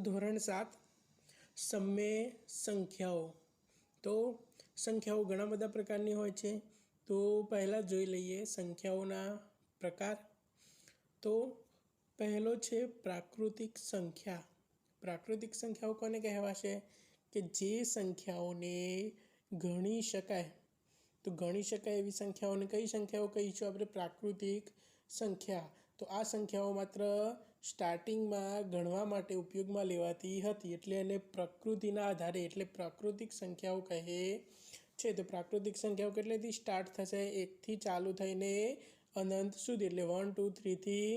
ધોરણ 7 સમય સંખ્યાઓ। તો સંખ્યાઓ ઘણા બધા પ્રકારની હોય છે। તો પહેલાં જોઈ લઈએ સંખ્યાઓના પ્રકાર। તો પહેલો છે પ્રાકૃતિક સંખ્યા। પ્રાકૃતિક સંખ્યાઓ કોને કહેવાશે કે જે સંખ્યાઓને ગણી શકાય। તો ગણી શકાય એવી સંખ્યાઓને કઈ સંખ્યાઓ કહીશું આપણે? પ્રાકૃતિક સંખ્યા। તો આ સંખ્યાઓ માત્ર સ્ટાર્ટિંગમાં ગણવા માટે ઉપયોગમાં લેવાતી હતી, એટલે એને પ્રકૃતિના આધારે એટલે પ્રાકૃતિક સંખ્યાઓ કહે છે। તો પ્રાકૃતિક સંખ્યાઓ કેટલેથી સ્ટાર્ટ થશે? 1થી ચાલુ થઈને અનંત સુધી, એટલે 1 2 3 થી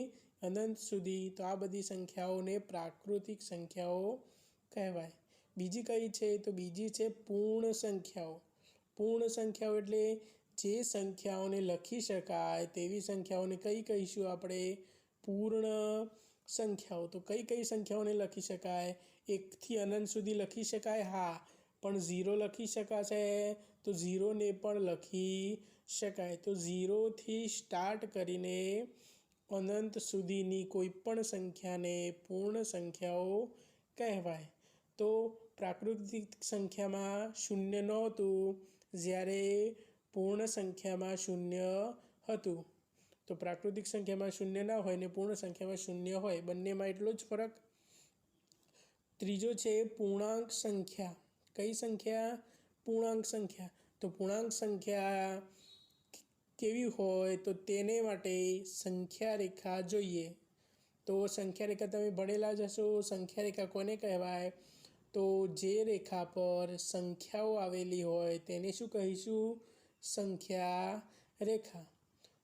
અનંત સુધી। તો આ બધી સંખ્યાઓને પ્રાકૃતિક સંખ્યાઓ કહેવાય। બીજી કઈ છે? તો બીજી છે પૂર્ણ સંખ્યાઓ। પૂર્ણ સંખ્યાઓ એટલે જે સંખ્યાઓને લખી શકાય તેવી સંખ્યાઓને કઈ કહીશું આપણે? પૂર્ણ સંખ્યાઓ। તો કઈ કઈ સંખ્યાઓને લખી શકાય? 1થી અનંત સુધી લખી શકાય, હા, પણ 0 લખી શકાશે? તો 0ને પણ લખી શકાય। તો 0થી સ્ટાર્ટ કરીને અનંત સુધીની કોઈ પણ સંખ્યાને પૂર્ણ સંખ્યાઓ કહેવાય। તો પ્રાકૃતિક સંખ્યામાં શૂન્ય નહોતું, જ્યારે પૂર્ણ સંખ્યામાં શૂન્ય હતું। તો પ્રાકૃતિક સંખ્યામાં શૂન્ય ના હોય ને પૂર્ણ સંખ્યામાં શૂન્ય હોય, બંનેમાં એટલો જ ફરક। ત્રીજો છે પૂર્ણાંક સંખ્યા। કઈ સંખ્યા? પૂર્ણાંક સંખ્યા। તો પૂર્ણાંક સંખ્યા કેવી હોય? તો તેને માટે સંખ્યા રેખા જોઈએ। તો સંખ્યા રેખા તમે ભણેલા જ હશો। સંખ્યા રેખા કોને કહેવાય? તો જે રેખા પર સંખ્યાઓ આવેલી હોય તેને શું કહીશું? સંખ્યા રેખા।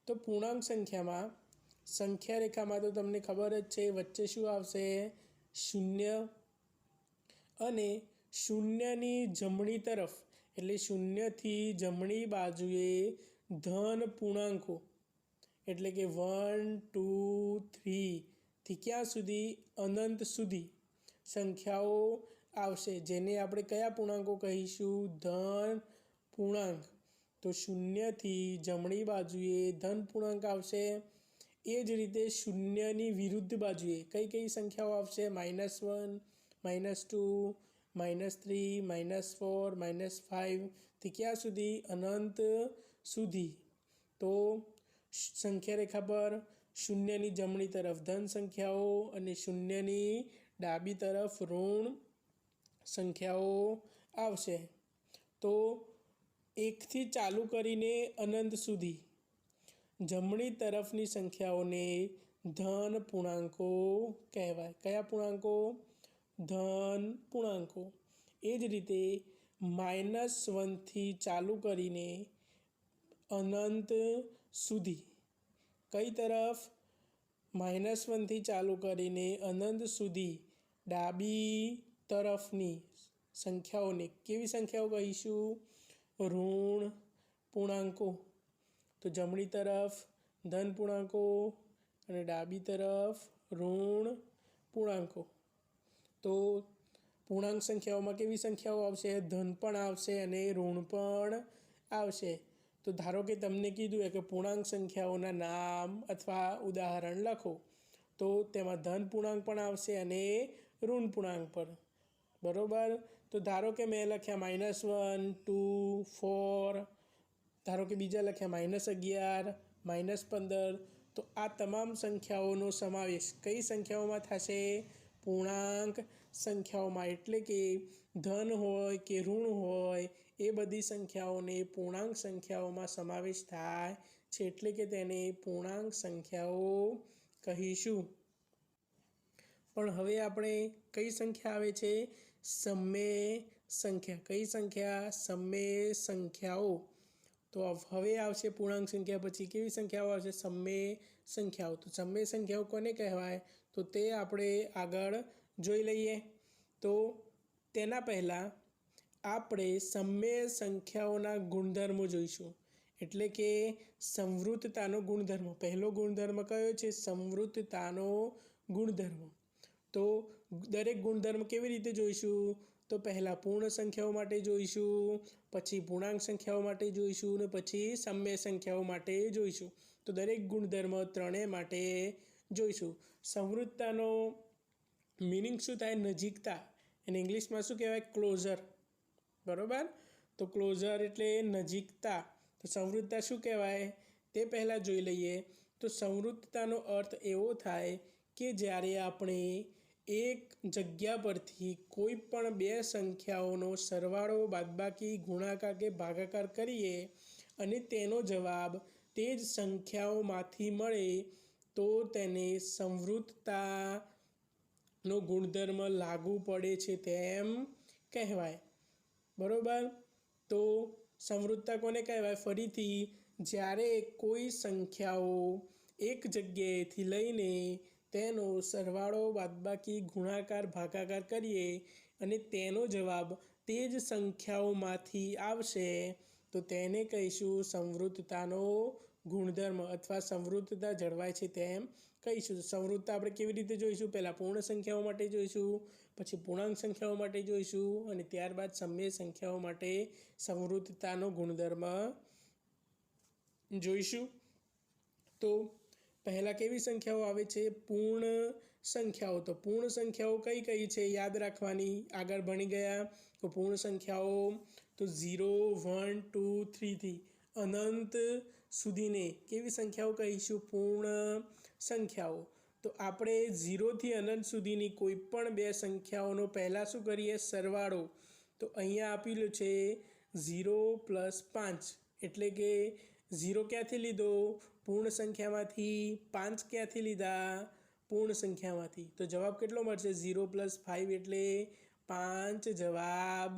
તો પૂર્ણાંક સંખ્યામાં સંખ્યા રેખામાં તો તમને ખબર જ છે વચ્ચે શું આવશે? શૂન્ય, અને શૂન્યની જમણી તરફ એટલે શૂન્યથી જમણી બાજુએ ધન પૂર્ણાંકો, એટલે કે 1 2 3 થી ક્યાં સુધી? અનંત સુધી સંખ્યાઓ આવશે, જેને આપણે કયા પૂર્ણાંકો કહીશું? ધન પૂર્ણાંક। તો શૂન્યથી જમણી બાજુએ ધન પૂર્ણાંક આવશે। એ જ રીતે શૂન્યની વિરુદ્ધ બાજુએ કઈ કઈ સંખ્યાઓ આવશે? -1 -2 -3 -4 -5 થી ક્યાં સુધી? અનંત સુધી। તો સંખ્યા રેખા પર શૂન્યની જમણી તરફ ધન સંખ્યાઓ અને શૂન્યની ડાબી તરફ ઋણ સંખ્યાઓ આવશે। તો 1થી ચાલુ કરીને અનંત સુધી જમણી તરફની સંખ્યાઓને ધન પૂર્ણાંકો કહેવાય। કયા પૂર્ણાંકો? ધન પૂર્ણાંકો। એ જ રીતે -1થી ચાલુ કરીને અનંત સુધી કઈ તરફ? -1થી ચાલુ કરીને અનંત સુધી ડાબી તરફની સંખ્યાઓને કેવી સંખ્યાઓ કહીશું? ઋણ પૂર્ણાંકો। તો જમણી તરફ ધન પૂર્ણાંકો અને ડાબી તરફ ઋણ પૂર્ણાંકો। તો પૂર્ણાંક સંખ્યાઓમાં કેવી સંખ્યાઓ આવશે? ધન પણ આવશે અને ઋણ પણ આવશે। તો ધારો કે તમને કીધું હોય કે પૂર્ણાંક સંખ્યાઓના નામ અથવા ઉદાહરણ લખો, તો તેમાં ધન પૂર્ણાંક પણ આવશે અને ઋણ પૂર્ણાંક પણ, બરાબર? તો ધારો કે મેં લખ્યા -1 2 4, ધારો કે બીજા લખ્યા -11 -15, તો આ તમામ સંખ્યાઓનો સમાવેશ કઈ સંખ્યાઓમાં થશે? પૂર્ણાંક સંખ્યાઓમાં। એટલે કે ધન હોય કે ઋણ હોય એ બધી સંખ્યાઓને પૂર્ણાંક સંખ્યાઓમાં સમાવેશ થાય છે, એટલે કે તેને પૂર્ણાંક સંખ્યાઓ કહીશું। પણ હવે આપણે કઈ સંખ્યા આવે છે? સમય સંખ્યા। કઈ સંખ્યા? સમય સંખ્યાઓ। તો હવે આવશે પૂર્ણાંક સંખ્યા પછી કેવી સંખ્યાઓ આવશે? સમય સંખ્યાઓ। તો સમય સંખ્યાઓ કોને કહેવાય? તો તે આપણે આગળ જોઈ લઈએ। તો તેના પહેલાં આપણે સમય સંખ્યાઓના ગુણધર્મો જોઈશું, એટલે કે સંવૃત્તતાનો ગુણધર્મ। પહેલો ગુણધર્મ કયો છે? સંવૃત્તતાનો ગુણધર્મ। તો દરેક ગુણધર્મ કેવી રીતે જોઈશું? તો પહેલાં પૂર્ણ સંખ્યાઓ માટે જોઈશું, પછી પૂર્ણાંક સંખ્યાઓ માટે જોઈશું અને પછી સમય સંખ્યાઓ માટે જોઈશું। તો દરેક ગુણધર્મ ત્રણેય માટે જોઈશું। સંવૃત્તતાનો મિનિંગ શું થાય? નજીકતા. એને ઇંગ્લિશમાં શું કહેવાય? ક્લોઝર. બરાબર? તો ક્લોઝર એટલે નજીકતા. તો સંવૃત્તતા શું કહેવાય તે પહેલાં જોઈ લઈએ. તો સંવૃત્તતાનો અર્થ એવો થાય કે જ્યારે આપણે એક જગ્યા પરથી કોઈ પણ બે સંખ્યાઓનો સરવાળો, બાદબાકી, ગુણાકાર કે ભાગાકાર કરીએ અને તેનો જવાબ તે જ સંખ્યાઓમાંથી મળે તો તેને સંવૃત્તતાનો ગુણધર્મ લાગુ પડે છે તેમ કહેવાય. બરાબર? તો સંવૃત્તતા કોને કહેવાય? ફરીથી, જ્યારે કોઈ સંખ્યાઓ એક જગ્યાએથી લઈને તેનો સરવાળો, બાદબાકી, ગુણાકાર, ભાગાકાર કરીએ અને તેનો જવાબ તે જ સંખ્યાઓમાંથી આવશે તો તેને કહીશું સંવૃત્તતાનો ગુણધર્મ અથવા સંવૃત્તતા જળવાય છે તેમ કહીશું. સંવૃત્તતા આપણે કેવી રીતે જોઈશું? પહેલાં પૂર્ણ સંખ્યાઓ માટે જોઈશું, પછી પૂર્ણાંક સંખ્યાઓ માટે જોઈશું અને ત્યારબાદ સમય સંખ્યાઓ માટે સંવૃત્તતાનો ગુણધર્મ જોઈશું. તો પહેલાં કેવી સંખ્યાઓ આવે છે? પૂર્ણ સંખ્યાઓ. તો પૂર્ણ સંખ્યાઓ કઈ કઈ છે યાદ રાખવાની? આગળ ભણી ગયા. તો પૂર્ણ સંખ્યાઓ તો 0, 1, 2, 3થી અનંત સુધીને કેવી સંખ્યાઓ કહીશું? પૂર્ણ સંખ્યાઓ. તો આપણે 0થી અનંત સુધીની કોઈ પણ બે સંખ્યાઓનો પહેલાં શું કરીએ? સરવાળો. તો અહીંયા આપેલું છે 0 + 5 એટલે કે 0 ક્યાંથી લીધો? પૂર્ણ સંખ્યામાંથી. 5 ક્યાંથી લીધા? પૂર્ણ સંખ્યામાંથી. તો જવાબ કેટલો મળશે? 0 + 5 એટલે 5 જવાબ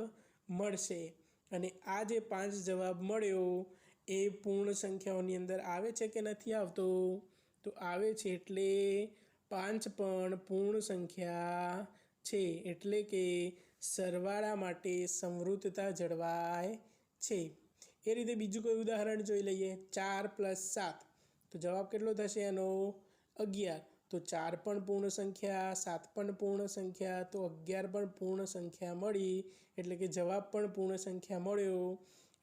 મળશે. અને આ જે 5 જવાબ મળ્યો એ પૂર્ણ સંખ્યાઓની અંદર આવે છે કે નથી આવતો? તો આવે છે. એટલે 5 પણ પૂર્ણ સંખ્યા છે. એટલે કે સરવાળા માટે સંવૃત્તતા જળવાય છે. એ રીતે બીજું કોઈ ઉદાહરણ જોઈ લઈએ. 4 + 7 તો જવાબ કેટલો થશે એનો? 11. તો 4 પણ પૂર્ણ સંખ્યા, 7 પણ પૂર્ણ સંખ્યા, તો 11 પણ પૂર્ણ સંખ્યા મળી. એટલે કે જવાબ પણ પૂર્ણ સંખ્યા મળ્યો.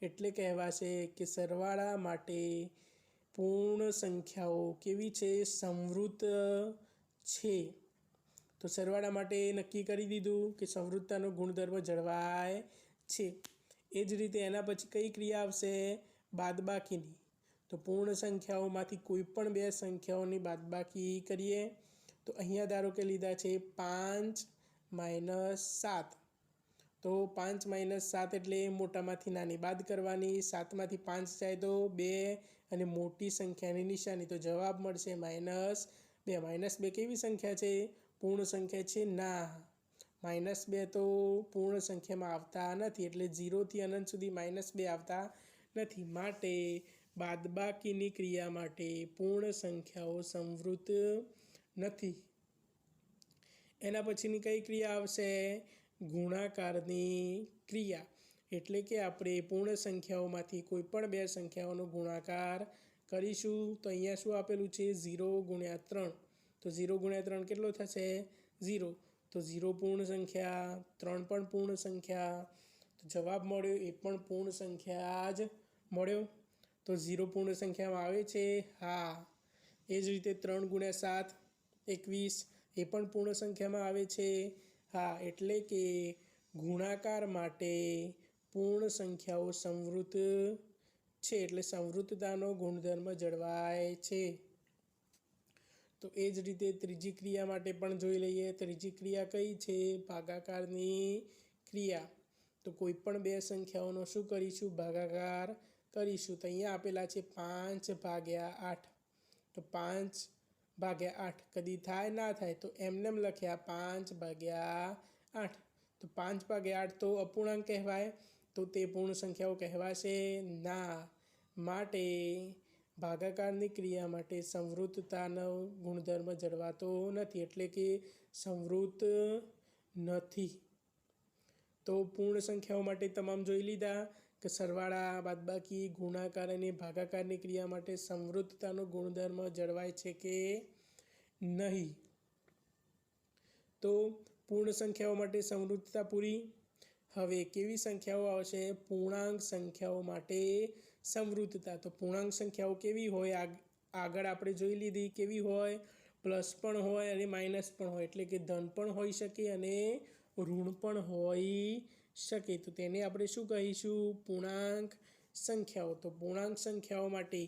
એટલે કહેવાશે કે સરવાળા માટે પૂર્ણ સંખ્યાઓ કેવી છે? સંવૃત્ત છે. તો સરવાળા માટે નક્કી કરી દીધું કે સંવૃત્તતાનો ગુણધર્મ જળવાય છે. એ જ રીતે એના પછી કઈ ક્રિયા આવશે? બાદબાકીની. તો પૂર્ણ સંખ્યાઓમાંથી કોઈ પણ બે સંખ્યાઓની બાદબાકી કરીએ. તો અહીંયા ધારો કે લીધા છે 5 - 7. તો 5 - 7 એટલે મોટામાંથી નાની બાદ કરવાની. 7માંથી 5 જાય તો 2 અને મોટી સંખ્યાની નિશાની. તો જવાબ મળશે -2. -2 કેવી સંખ્યા છે? પૂર્ણ સંખ્યા છે? ના. -2 તો પૂર્ણ સંખ્યામાં આવતા નથી. એટલે 0થી અનંત સુધી -2 આવતા નથી. માટે બાદબાકીની ક્રિયા માટે પૂર્ણ સંખ્યાઓ સંવૃત્ત નથી. એના પછીની કઈ ક્રિયા આવશે? ગુણાકારની ક્રિયા. એટલે કે આપણે પૂર્ણ સંખ્યાઓમાંથી કોઈ પણ બે સંખ્યાઓનો ગુણાકાર કરીશું. તો અહીંયા શું આપેલું છે? 0 × 3. તો 0 × 3 કેટલો થશે? 0. તો 0 પૂર્ણ સંખ્યા, 3 પણ પૂર્ણ સંખ્યા. તો જવાબ મળ્યો એ પણ પૂર્ણ સંખ્યા જ મળ્યો. તો 0 પૂર્ણ સંખ્યામાં આવે છે? હા. એ જ રીતે 3 × 7 21 એ પણ પૂર્ણ સંખ્યામાં આવે છે? હા. એટલે કે ગુણાકાર માટે પૂર્ણ સંખ્યાઓ સંવૃત્ત છે. એટલે સંવૃત્તતાનો ગુણધર્મ જળવાય છે. તો એ જ રીતે ત્રીજી ક્રિયા માટે પણ જોઈ લઈએ. ત્રીજી ક્રિયા કઈ છે? ભાગાકારની ક્રિયા. તો કોઈ પણ બે સંખ્યાઓનો શું કરીશું? ભાગાકાર કરીશું. તો અહીંયા આપેલા છે 5/8. તો 5/8 કદી થાય ના થાય? તો એમનેમ લખ્યા 5/8. તો 5/8 તો અપૂર્ણાંક કહેવાય. તો તે પૂર્ણ સંખ્યાઓ કહેવાશે? ના. માટે ભાગાકારની ક્રિયા માટે સંવૃત્તતાનો ગુણધર્મ જળવાતો નથી. એટલે કે સંવૃત્ત નથી. તો પૂર્ણ સંખ્યાઓ માટે તમામ જોઈ લીધા કે સરવાળા, બાદબાકી, ગુણાકાર અને ભાગાકારની ક્રિયા માટે સંવૃત્તતાનો ગુણધર્મ જળવાય છે કે નહીં. તો પૂર્ણ સંખ્યાઓ માટે સંવૃત્તતા પૂરી. હવે કેવી સંખ્યાઓ આવશે? પૂર્ણાંક સંખ્યાઓ માટે સંવૃત્તતા. તો પૂર્ણાંક સંખ્યાઓ કેવી હોય? આગળ આપણે જોઈ લીધી કેવી હોય? પ્લસ પણ હોય અને માઇનસ પણ હોય, એટલે કે ધન પણ હોઈ શકે અને ઋણ પણ હોઈ શકે. તો તેને આપણે શું કહીશું? પૂર્ણાંક સંખ્યાઓ. તો પૂર્ણાંક સંખ્યાઓ માટે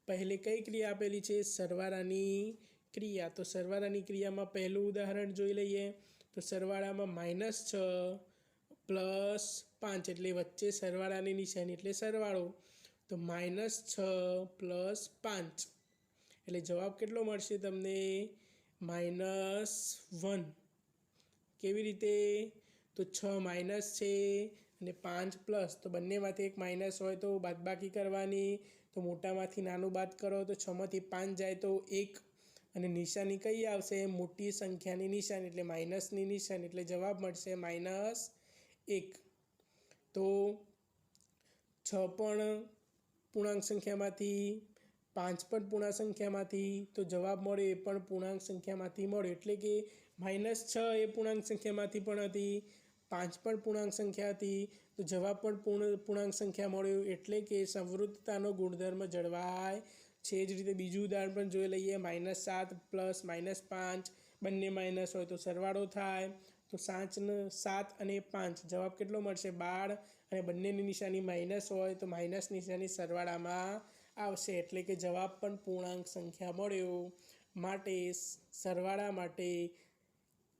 પહેલે કઈ ક્રિયા આપેલી છે? સરવાળાની ક્રિયા. તો સરવાળાની ક્રિયામાં પહેલું ઉદાહરણ જોઈ લઈએ. તો સરવાળામાં -6 + 5 એટલે વચ્ચે સરવાળાની નિશાની એટલે સરવાળો. તો -6 + 5 એટલે જવાબ કેટલો મળશે તમને? -1. કેવી રીતે? તો 6 માઇનસ છે અને 5 પ્લસ, તો બંનેમાંથી એક માઇનસ હોય તો બાદબાકી કરવાની. તો મોટામાંથી નાનું બાદ કરો તો 6માંથી 5 જાય તો 1, અને નિશાની કઈ આવશે? મોટી સંખ્યાની નિશાની એટલે માઇનસની નિશાની, એટલે જવાબ મળશે -1. તો 6 પણ પૂર્ણાંક સંખ્યામાંથી, 5 પણ પૂર્ણાંક સંખ્યામાંથી, તો જવાબ મળે એ પણ પૂર્ણાંક સંખ્યામાંથી મળ્યો. એટલે કે -6 એ પૂર્ણાંક સંખ્યામાંથી પણ હતી, 5 પણ પૂર્ણાંક સંખ્યા હતી, તો જવાબ પણ પૂર્ણાંક સંખ્યા મળ્યો. એટલે કે સંવૃત્તતાનો ગુણધર્મ જળવાય છે. જ રીતે બીજું ઉદાહરણ પણ જોઈ લઈએ. -7 + -5 બંને માઇનસ હોય તો સરવાળો થાય. તો 7 અને 5 જવાબ કેટલો મળશે? 12, અને બંનેની નિશાની માઇનસ હોય તો માઇનસ નિશાની સરવાળામાં આવશે. એટલે કે જવાબ પણ પૂર્ણાંક સંખ્યા મળ્યો. માટે સરવાળા માટે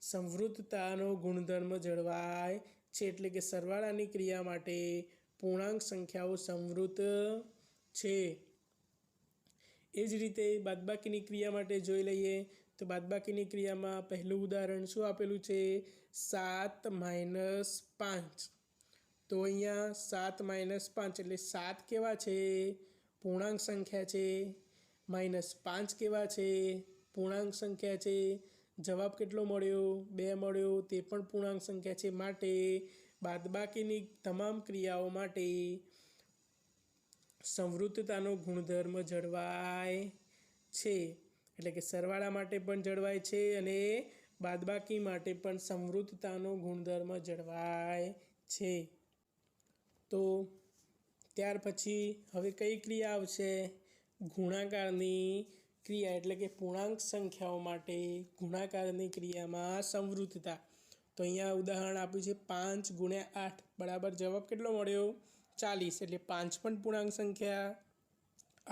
સંવૃત્તતાનો ગુણધર્મ જળવાય છે. એટલે કે સરવાળાની ક્રિયા માટે પૂર્ણાંક સંખ્યાઓ સંવૃત્ત છે. એ જ રીતે બાદબાકીની ક્રિયા માટે જોઈ લઈએ. તો બાદબાકીની ક્રિયામાં પહેલું ઉદાહરણ શું આપેલું છે? 7 - 5. તો અહીંયા 7 - 5 એટલે 7 કેવા છે? પૂર્ણાંક સંખ્યા છે. -5 કેવા છે? પૂર્ણાંક સંખ્યા છે. જવાબ કેટલો મળ્યો? 2 મળ્યો. તે પણ પૂર્ણાંક સંખ્યા છે. માટે બાદબાકીની તમામ ક્રિયાઓ માટે સંવૃત્તતાનો ગુણધર્મ જળવાય છે. એટલે કે સરવાળા માટે પણ જળવાય છે અને બાદબાકી માટે પણ સંવૃત્તતાનો ગુણધર્મ જળવાય છે. તો ત્યાર પછી હવે કઈ ક્રિયા આવશે? ગુણાકારની ક્રિયા. એટલે કે પૂર્ણાંક સંખ્યાઓ માટે ગુણાકારની ક્રિયામાં સંવૃત્તતા. તો અહીંયા ઉદાહરણ આપ્યું છે 5 × 8 બરાબર જવાબ કેટલો મળ્યો? 40. એટલે 5 પણ પૂર્ણાંક સંખ્યા,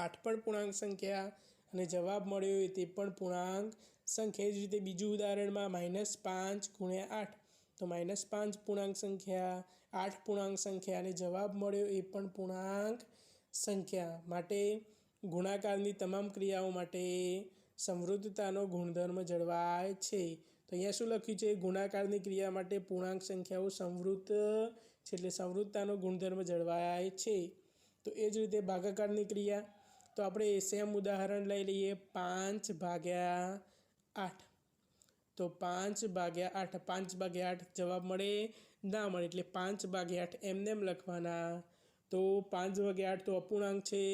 8 પણ પૂર્ણાંક સંખ્યા, અને જવાબ મળ્યો તે પણ પૂર્ણાંક સંખ્યા. એ જ રીતે બીજું ઉદાહરણમાં -5 × 8 તો -5 પૂર્ણાંક સંખ્યા, 8 પૂર્ણાંક સંખ્યા, અને જવાબ મળ્યો એ પણ પૂર્ણાંક સંખ્યા. માટે ગુણાકારની તમામ ક્રિયાઓ માટે સંવૃત્તતાનો ગુણધર્મ જળવાય છે. તો અહીંયા શું લખ્યું છે? ગુણાકારની ક્રિયા માટે પૂર્ણાંક સંખ્યાઓ સંવૃત્ત છે. એટલે સંવૃત્તતાનો ગુણધર્મ જળવાય છે. તો એ જ રીતે ભાગાકારની ક્રિયા. તો આપણે સેમ ઉદાહરણ લઈ લઈએ. 5/8. તો 5/8, 5/8 જવાબ મળે? ના મળે. એટલે 5/8 એમને એમ લખવાના. તો 5/8 તો અપૂર્ણાંક છે.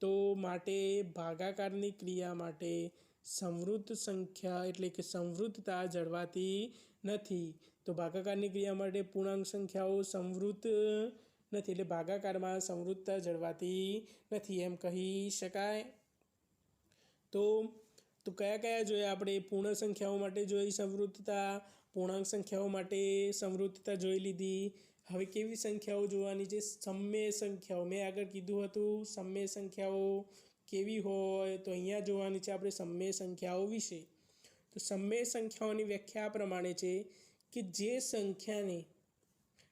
તો માટે ભાગાકારની ક્રિયા માટે સંવૃત્ત સંખ્યા એટલે કે સંવૃત્તતા જળવાતી નથી. તો ભાગાકારની ક્રિયા માટે પૂર્ણાંક સંખ્યાઓ સંવૃત્ત નથી. એટલે ભાગાકારમાં સંવૃત્તતા જળવાતી નથી એમ કહી શકાય. તો કયા કયા જોયા આપણે? પૂર્ણ સંખ્યાઓ માટે જોઈ સંવૃત્તતા, પૂર્ણાંક સંખ્યાઓ માટે સંવૃત્તતા જોઈ લીધી. હવે કેવી સંખ્યાઓ જોવાની છે? સમમેય સંખ્યાઓ. મેં આગળ કીધું હતું સમમેય સંખ્યાઓ કેવી હોય, તો અહીંયા જોવાની છે આપણે સમમેય સંખ્યાઓ વિશે. તો સમમેય સંખ્યાઓની વ્યાખ્યા પ્રમાણે છે કે જે સંખ્યાને,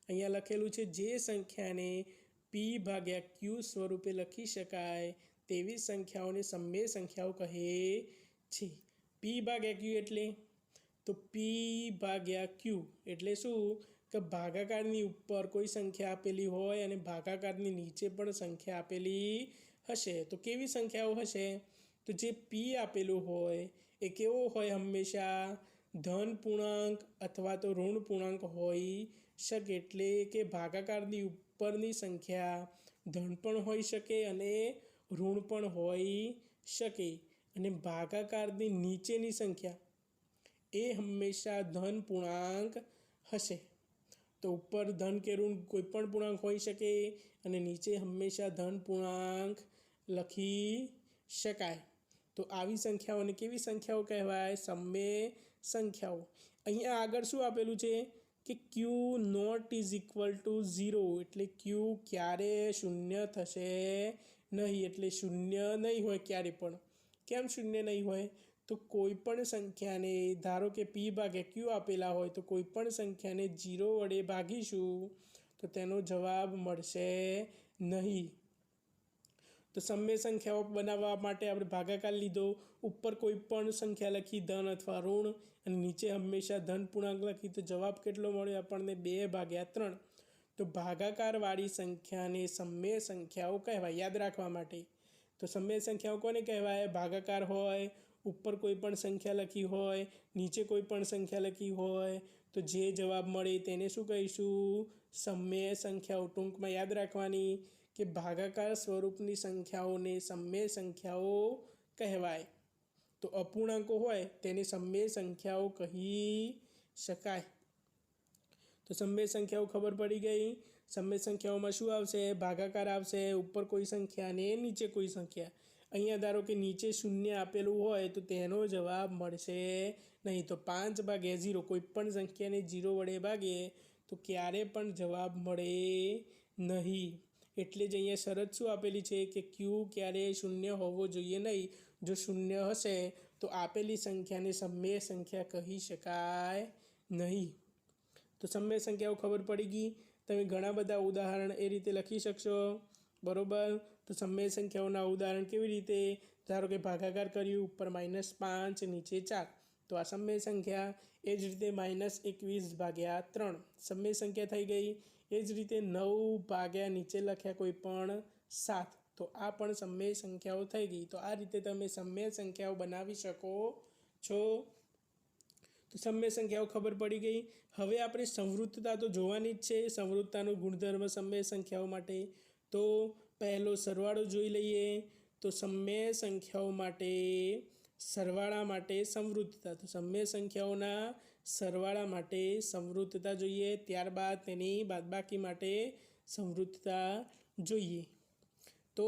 અહીંયા લખેલું છે, જે સંખ્યાને p/q સ્વરૂપે લખી શકાય તેવી સંખ્યાઓને સમમેય સંખ્યાઓ કહે છે. p/q એટલે તો p/q એટલે શું? કે ભાગાકારની ઉપર કોઈ સંખ્યા આપેલી હોય અને ભાગાકારની નીચે પણ સંખ્યા આપેલી હશે. તો કેવી સંખ્યાઓ હશે? તો જે p આપેલું હોય એ કેવો હોય? હંમેશા ધન પૂર્ણાંક અથવા તો ઋણ પૂર્ણાંક હોઈ શકે. એટલે કે ભાગાકારની ઉપરની સંખ્યા ધન પણ હોઈ શકે અને ઋણ પણ હોઈ શકે, અને ભાગાકારની નીચેની સંખ્યા એ હંમેશા ધન પૂર્ણાંક હશે. તો ઉપર ધન કે ઋણ કોઈ પણ પૂર્ણાંક હોઈ શકે અને નીચે હંમેશા ધન પૂર્ણાંક લખી શકાય. તો આવી સંખ્યાઓને કેવી સંખ્યાઓ કહેવાય? સમમેય સંખ્યાઓ. અહીંયા આગળ શું આપેલું છે કે ક્યુ નોટ ઇઝ ઇક્વલ ટુ 0, એટલે ક્યુ ક્યારે શૂન્ય થશે નહીં, એટલે શૂન્ય નહીં હોય ક્યારે પણ. કેમ શૂન્ય નહીં હોય? તો કોઈ પણ સંખ્યાને, ધારો કે પી ભાગ્યા ક્યુ આપેલા હોય, તો કોઈ પણ સંખ્યાને 0 વડે ભાગીશું તો તેનો જવાબ મળશે નહીં. તો સમમેય સંખ્યાઓ બનાવવા માટે આપણે ભાગાકાર લીધો, ઉપર કોઈ પણ સંખ્યા લખી ધન અથવા ઋણ, અને નીચે હંમેશા ધન પૂર્ણાંક લખી, તો જવાબ કેટલો મળ્યો આપણને? 2/3. તો ભાગાકારવાળી સંખ્યાને સમમેય સંખ્યાઓ કહેવાય. યાદ રાખવા માટે, તો સમમેય સંખ્યાઓ કોને કહેવાય? ભાગાકાર હોય, ઉપર કોઈ પણ સંખ્યા લખી હોય, નીચે કોઈ પણ સંખ્યા લખી હોય, તો જે જવાબ મળે તેને શું કહીશું? સમમેય સંખ્યાઓ. ટૂંકમાં યાદ રાખવાની કે ભાગાકાર સ્વરૂપની સંખ્યાઓને સમમેય સંખ્યાઓ કહેવાય. તો અપૂર્ણાંકો હોય તેને સમમેય સંખ્યાઓ કહી શકાય. તો સમમેય સંખ્યાઓ ખબર પડી ગઈ. સમમેય સંખ્યાઓમાં શું આવશે? ભાગાકાર આવશે, ઉપર કોઈ સંખ્યા અને નીચે કોઈ સંખ્યા. અહીંયા ધારો કે નીચે 0 આપેલું હોય તો તેનો જવાબ મળશે નહીં. તો 5/0, કોઈ પણ સંખ્યાને 0 વડે ભાગીએ તો ક્યારે પણ જવાબ મળે નહીં. એટલે જ અહીંયા શરત શું આપેલી છે કે ક્યુ ક્યારે શૂન્ય હોવો જોઈએ નહીં. જો શૂન્ય હશે તો આપેલી સંખ્યાને સમમેય સંખ્યા કહી શકાય નહીં. તો સમમેય સંખ્યાઓ ખબર પડી ગઈ. તમે ઘણા બધા ઉદાહરણ એ રીતે લખી શકશો, બરાબર. તો સમમેય સંખ્યાઓના ઉદાહરણ કેવી રીતે? ધારો કે ભાગાકાર કર્યું, ઉપર -5, નીચે 4, તો આ સમમેય સંખ્યા. એ જ રીતે -21/3 સમમેય સંખ્યા થઈ ગઈ. એ જ રીતે 9 ભાગ્યા નીચે લખ્યા કોઈ પણ 7, તો આ પણ સમમેય સંખ્યાઓ થઈ ગઈ. તો આ રીતે તમે સમમેય સંખ્યાઓ બનાવી શકો છો. તો સમમેય સંખ્યાઓ ખબર પડી ગઈ. હવે આપણે સંવૃત્તતા તો જોવાની જ છે. સંવૃત્તતાનો ગુણધર્મ સમમેય સંખ્યાઓ માટે. તો પહેલો સરવાળો જોઈ લઈએ. તો સમમેય સંખ્યાઓ માટે સરવાળા માટે સંવૃત્તતા. તો સમમેય સંખ્યાઓના સરવાળા માટે સંવૃત્તતા જોઈએ, ત્યારબાદ તેની બાદબાકી માટે સંવૃત્તતા જોઈએ. તો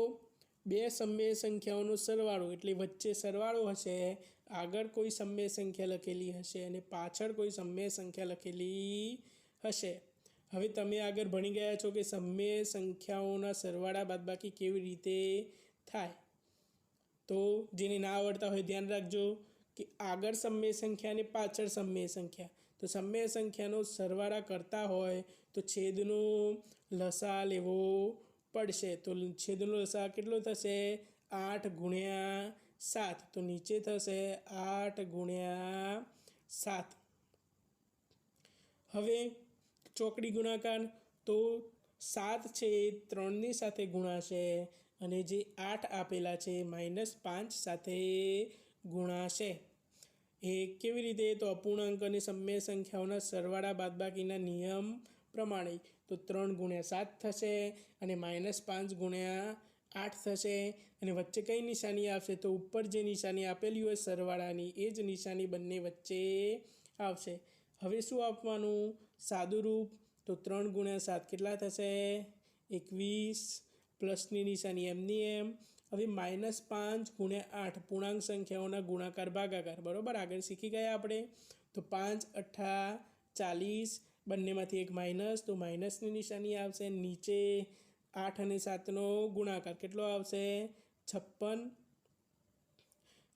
બે સમમેય સંખ્યાઓનો સરવાળો એટલે વચ્ચે સરવાળો હશે, આગળ કોઈ સમમેય સંખ્યા લખેલી હશે અને પાછળ કોઈ સમમેય સંખ્યા લખેલી હશે. હવે તમે આગળ ભણી ગયા છો કે સમમેય સંખ્યાઓના સરવાળા બાદબાકી કેવી રીતે થાય. તો જેને ના આવડતા હોય ધ્યાન રાખજો કે આગળ સમમેય સંખ્યા અને પાછળ સમમેય સંખ્યા. તો સમમેય સંખ્યાનો સરવાળા કરતા હોય તો છેદનો લસા લેવો પડશે. તો છેદનો લસા કેટલો થશે? 8/7. તો નીચે થશે 8/7. હવે ચોકડી ગુણાકાર. તો 7 છે એ 3ની સાથે ગુણાશે અને જે 8 આપેલા છે -5 સાથે ગુણાશે. એ કેવી રીતે? તો અપૂર્ણાંક અને સમમેય સંખ્યાઓના સરવાળા બાદબાકીના નિયમ પ્રમાણે. તો 3/7 થશે અને -5/8 થશે અને વચ્ચે કઈ નિશાની આવશે? તો ઉપર જે નિશાની આપેલી હોય સરવાળાની એ જ નિશાની બંને વચ્ચે આવશે. હવે શું આપવાનું? સાદું રૂપ. તો 3/7 કેટલા થશે? 21, પ્લસની નિશાની એમની એમ. હવે -5/8 પૂર્ણાંક સંખ્યાઓના ગુણાકાર ભાગાકાર, બરાબર. આગળ શીખી ગયા આપણે. તો 5×8 40, બંનેમાંથી એક માઇનસ, તો માઇનસની નિશાની આવશે. નીચે 8 અને 7નો ગુણાકાર કેટલો આવશે? 56.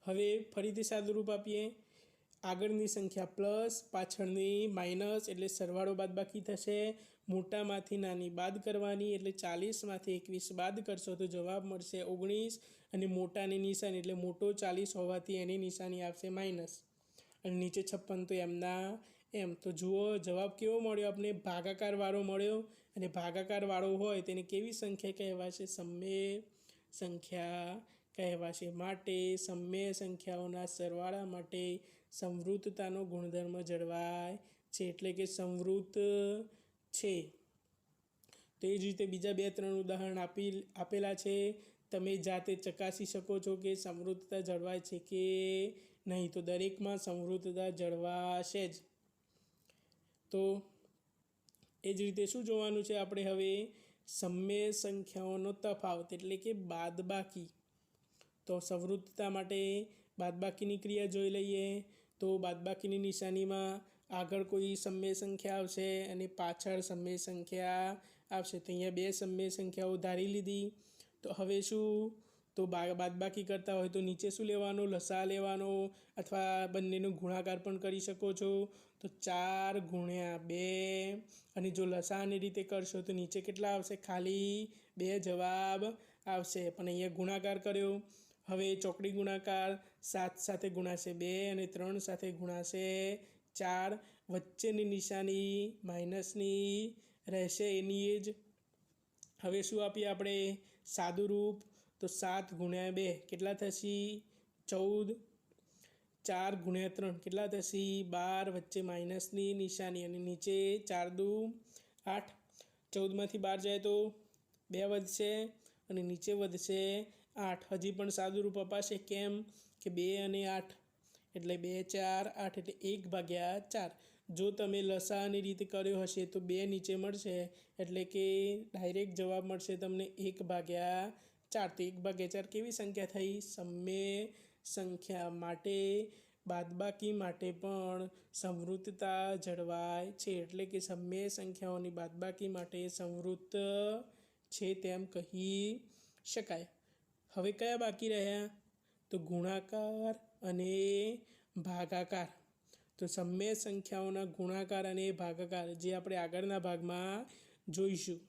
હવે ફરીથી સાદું રૂપ આપીએ. આગળની સંખ્યા પ્લસ, પાછળની માઇનસ, એટલે સરવાળો બાદબાકી થશે. મોટામાંથી નાની બાદ કરવાની, એટલે 40માંથી 21 બાદ કરશો તો જવાબ મળશે 19. અને મોટાની નિશાની એટલે મોટો 40 હોવાથી એની નિશાની આવશે માઇનસ. અને નીચે 56 તો એમના એમ. તો જુઓ જવાબ કેવો મળ્યો આપણે? ભાગાકારવાળો મળ્યો. અને ભાગાકારવાળો હોય તેને કેવી સંખ્યા કહેવાશે? સમમેય સંખ્યા કહેવાશે. માટે સમમેય સંખ્યાઓના સરવાળા માટે સંવૃત્તતાનો ગુણધર્મ જળવાય છે, એટલે કે સંવૃત્ત છે. તો એ જ રીતે બીજા 2-3 ઉદાહરણ આપેલા છે. તમે જાતે ચકાસી શકો છો કે સંવૃત્તતા જળવાય છે કે નહીં. તો દરેકમાં સંવૃત્તતા જળવાશે જ. તો એ જ રીતે શું જોવાનું છે આપણે હવે? સમમેય સંખ્યાઓનો તફાવત એટલે કે બાદબાકી. તો તો સંવૃત્તતા માટે બાદબાકીની ક્રિયા જોઈ લઈએ. તો બાદબાકીની નિશાનીમાં આગળ કોઈ સમય સંખ્યા આવશે અને પાછળ સમય સંખ્યા આવશે. તો અહીંયા બે સમય સંખ્યાઓ ધારી લીધી. તો હવે શું, તો બાદબાકી કરતા હોય તો નીચે શું લેવાનો, લસા લેવાનો, અથવા બંનેનો ગુણાકાર પણ કરી શકો છો. તો 4 ગુણ્યા 2, અને જો લસાઅની રીતે કરશો તો નીચે કેટલા આવશે, ખાલી 2 જવાબ આવશે. પણ અહીંયા ગુણાકાર કર્યો. હવે ચોકડી ગુણાકાર 7 સાથે ગુણાશે 2 અને 3 સાથે ગુણાશે 4. વચ્ચેની નિશાની માઇનસની રહેશે એની જ. હવે શું આપીએ આપણે, સાદું રૂપ. તો 7 ગુણ્યા 2 કેટલા થશે, 14. 4 ગુણ્યા 3 કેટલા થશે, 12. વચ્ચે માઇનસની નિશાની અને નીચે 4 દુ 8. 14માંથી 12 જાય તો 2 વધશે અને નીચે વધશે 8. હજી પણ સાદું રૂપ અપાશે. કેમ કે 2 અને 8 એટલે 2 4 8 એટલે 1/4. જો તમે લસાઅની રીતે કર્યો હશે તો 2 નીચે મળશે એટલે કે ડાયરેક્ટ જવાબ મળશે તમને 1/4. તો 1/4 કેવી સંખ્યા થઈ, સમય સંખ્યા. માટે બાદબાકી માટે પણ સંવૃત્તતા જળવાય છે. એટલે કે સમય સંખ્યાઓની બાદબાકી માટે સંવૃત્ત છે તેમ કહી શકાય. હવે કયા બાકી રહ્યા, તો ગુણાકાર અને ભાગાકાર. તો સમય સંખ્યાઓના ગુણાકાર અને ભાગાકાર જે આપણે આગળના ભાગમાં જોઈશું.